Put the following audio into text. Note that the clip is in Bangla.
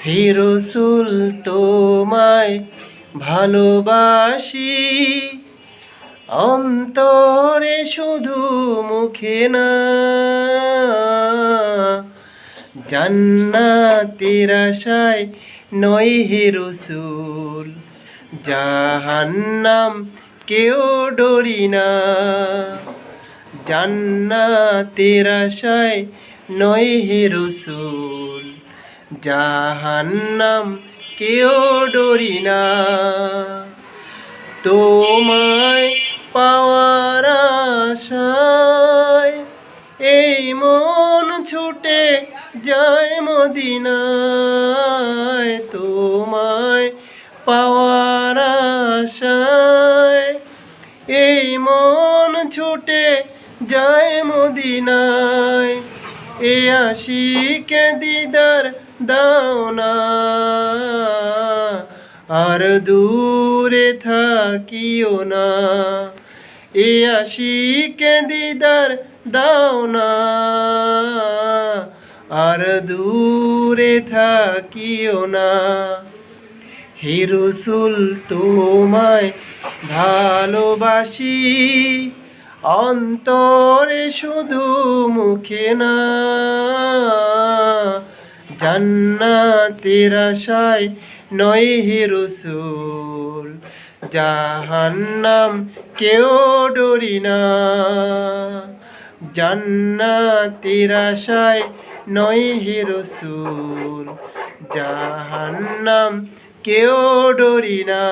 হে রসুল তোমায় ভালোবাসি, অন্তরে শুধু মুখে না। জান্নাতের আশায় নয় হে রসুল, জাহান্নাম কেউ ডরি না। জান্নাতের আশায় নয় হে রসুল, জাহান্নাম কেউ ডরি না। তোমায় পাওয়ার আশায় এই মন ছুটে যায় মদিনায়। তোমায় পাওয়ার আশায় এই মন ছুটে যায় মদিনায়। এ আশিকে দিদার দাও না, আর দূরে থাকিও না। এ আশিকে দিদার দাও না, আর দূরে থাকিও না। হে রসুল তোমায় ভালোবাসি, অন্তরে শুধু মুখে না। জান্নাতের আশায় নয় হে রসুল, জাহান্নাম কেউ ডরি না। জান্নাতের আশায় নয় হে রসুল, জাহান্নাম কেউ ডরি না।